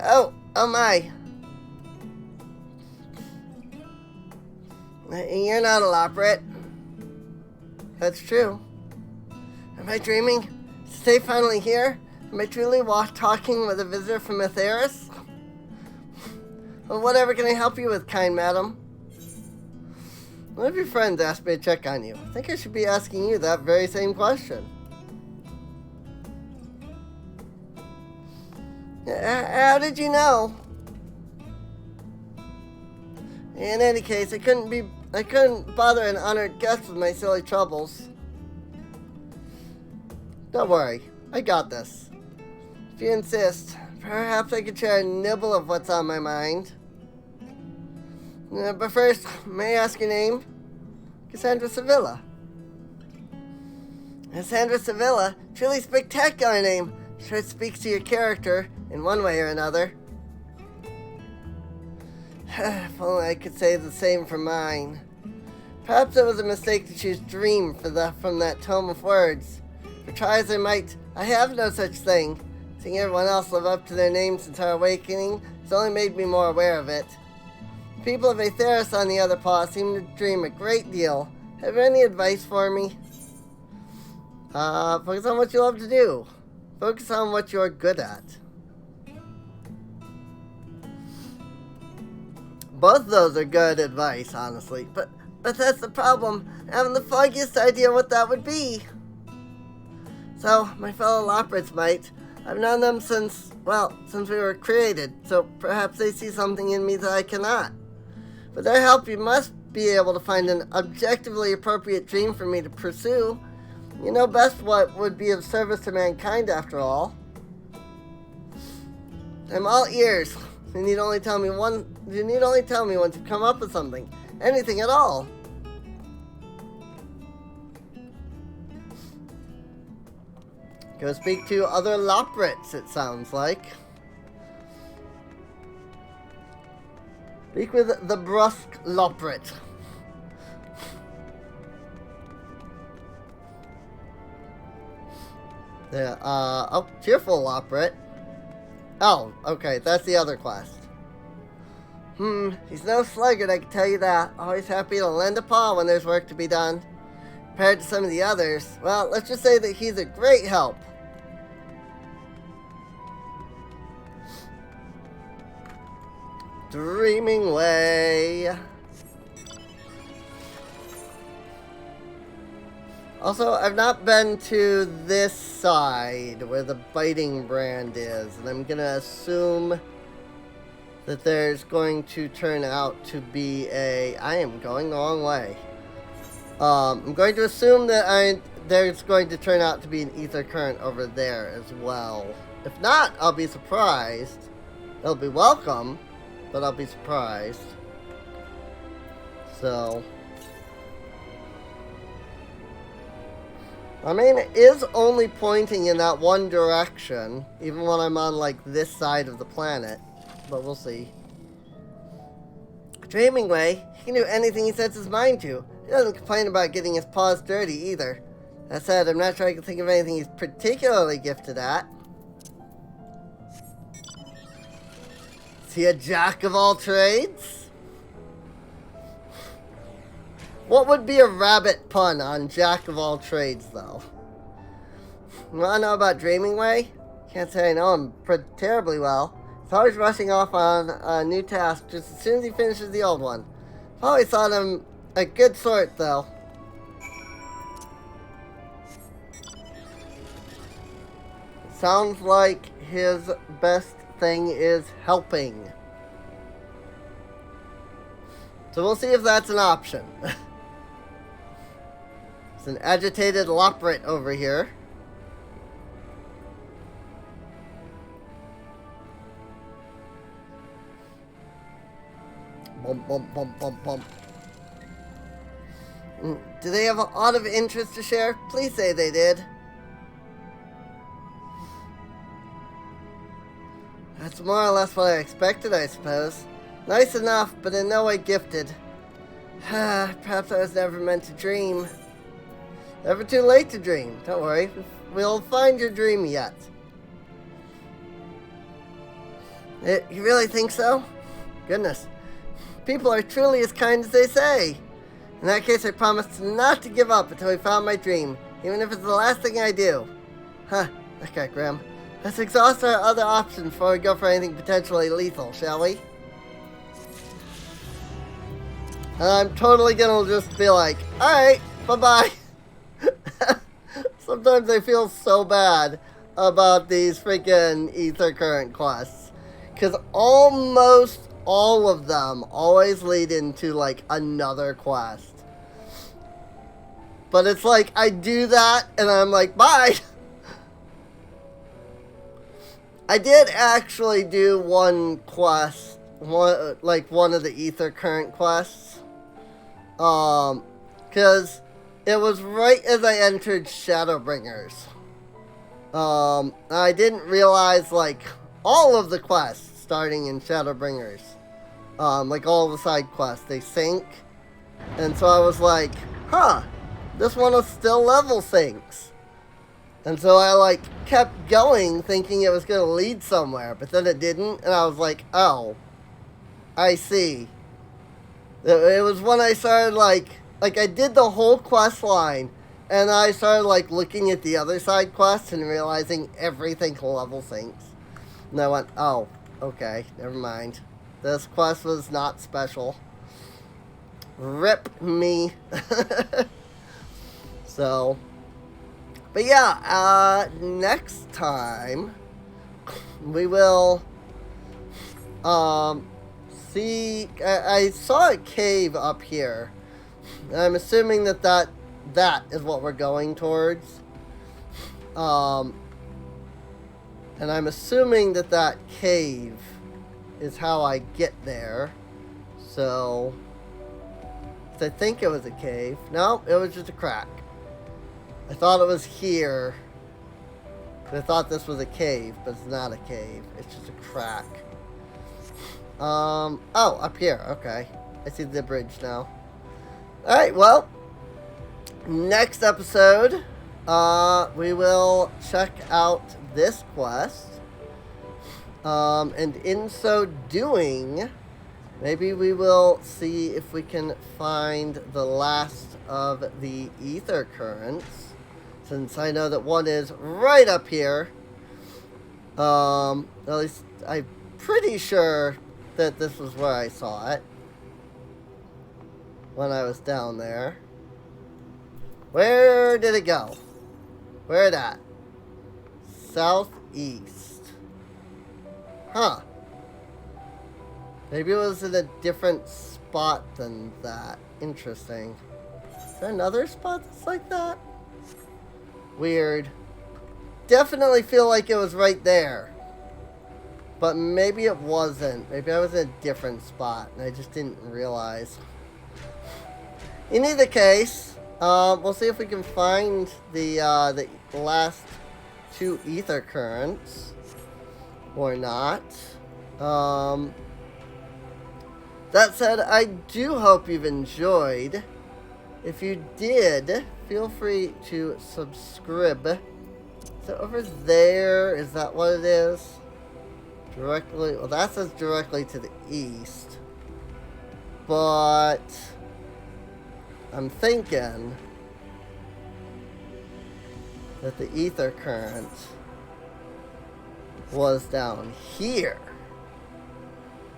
oh my. You're not a Loprit. That's true. Am I dreaming? Is Stay finally here? Am I truly talking with a visitor from Aetheris? Well, whatever can I help you with, kind madam? One of your friends asked me to check on you. I think I should be asking you that very same question. How did you know? In any case, I couldn't bother an honored guest with my silly troubles. Don't worry, I got this. If you insist, perhaps I could share a nibble of what's on my mind. But first, may I ask your name? Kassandra Sevilla. Kassandra Sevilla? Truly spectacular name. Sure it speaks to your character in one way or another. If only I could say the same for mine. Perhaps it was a mistake to choose dream from that tome of words. For try as I might, I have no such thing. Seeing everyone else live up to their name since our awakening has only made me more aware of it. The people of Aetheris, on the other paw, seem to dream a great deal. Have you any advice for me? Focus on what you love to do. Focus on what you're good at. Both of those are good advice, honestly. But that's the problem. I haven't the foggiest idea what that would be. So, my fellow Loprits might. I've known them since we were created, so perhaps they see something in me that I cannot. With their help, you must be able to find an objectively appropriate dream for me to pursue. You know best what would be of service to mankind, after all. I'm all ears. You need only tell me once you've come up with something. Anything at all. Go speak to other Loprits, it sounds like. Speak with the brusque Loprit. Cheerful Loprit. Oh, okay, that's the other quest. He's no sluggard, I can tell you that. Always happy to lend a paw when there's work to be done. Compared to some of the others, well, let's just say that he's a great help. Dreaming way. Also, I've not been to this side where the biting brand is, and I'm gonna assume that there's going to turn out to be I am going the wrong way. I'm going to assume that there's going to turn out to be an ether current over there as well. If not, I'll be surprised. It'll be welcome, but I'll be surprised. So, I mean, it is only pointing in that one direction, even when I'm on, like, this side of the planet. But we'll see. Dreaming Way, he can do anything he sets his mind to. He doesn't complain about getting his paws dirty either. That said, I'm not sure I can think of anything he's particularly gifted at. Is he a jack of all trades? What would be a rabbit pun on jack of all trades, though? You want to know about Dreaming Way? Can't say I know him terribly well. He's always rushing off on a new task just as soon as he finishes the old one. I've always thought him a good sort, though. Sounds like his best thing is helping. So we'll see if that's an option. It's an agitated Loprit over here. Bump, bump, bump, bump, bump. Do they have a lot of interest to share? Please say they did. That's more or less what I expected, I suppose. Nice enough, but in no way gifted. Perhaps I was never meant to dream. Never too late to dream. Don't worry. We'll find your dream yet. You really think so? Goodness. People are truly as kind as they say. In that case, I promised not to give up until I found my dream, even if it's the last thing I do. That got grim. Let's exhaust our other options before we go for anything potentially lethal, shall we? And I'm totally gonna just be like, alright, bye-bye. Sometimes I feel so bad about these freaking ether current quests. Because almost all of them always lead into, like, another quest. But it's like, I do that, and I'm like, bye! I did actually do one quest, one of the ether current quests. Because it was right as I entered Shadowbringers. I didn't realize, like, all of the quests starting in Shadowbringers. Like all the side quests, they sync. And so I was like, this one is still level syncs. And so I, like, kept going thinking it was going to lead somewhere, but then it didn't, and I was like, oh, I see. It was when I started, like I did the whole quest line, and I started, like, looking at the other side quests and realizing everything level syncs. And I went, oh, okay, never mind. This quest was not special. Rip me. So, but yeah, next time we will see. I saw a cave up here. I'm assuming that is what we're going towards. And I'm assuming that cave is how I get there. So, I think it was a cave. No, it was just a crack. I thought it was here. I thought this was a cave, but it's not a cave. It's just a crack. Oh, up here. Okay. I see the bridge now. Alright, well, next episode, we will check out this quest. And in so doing, maybe we will see if we can find the last of the ether currents. Since I know that one is right up here. At least I'm pretty sure that this was where I saw it. When I was down there. Where did it go? Where at? Southeast. Huh. Maybe it was in a different spot than that. Interesting. there another spot that's like that? Weird. Definitely feel like it was right there. But maybe it wasn't. Maybe I was in a different spot and I just didn't realize. In either case, we'll see if we can find the last 2 ether currents. Or not. That said, I do hope you've enjoyed. If you did, feel free to subscribe. Is it over there? Is that what it is? Directly, well, that says directly to the east. But I'm thinking that the ether current was down here.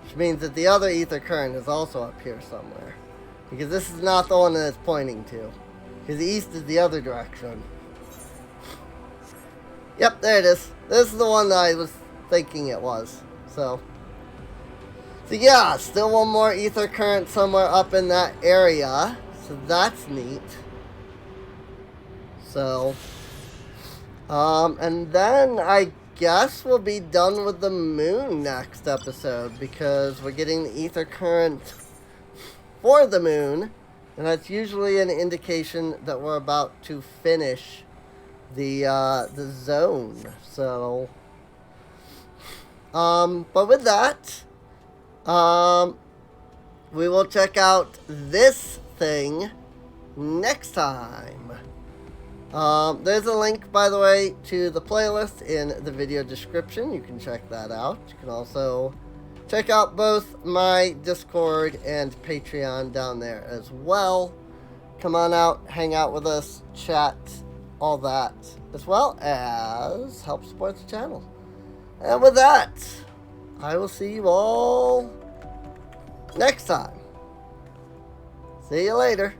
Which means that the other ether current is also up here somewhere. Because this is not the one that it's pointing to. Because the east is the other direction. Yep, there it is. This is the one that I was thinking it was. So yeah, still one more ether current somewhere up in that area. So that's neat. So, and then I guess we'll be done with the moon next episode, because we're getting the ether current for the moon, and that's usually an indication that we're about to finish the zone. So, but with that, we will check out this thing next time. There's a link, by the way, to the playlist in the video description. You can check that out. You can also check out both my Discord and Patreon down there as well. Come on out, hang out with us, chat, all that, as well as help support the channel. And with that, I will see you all next time. See you later.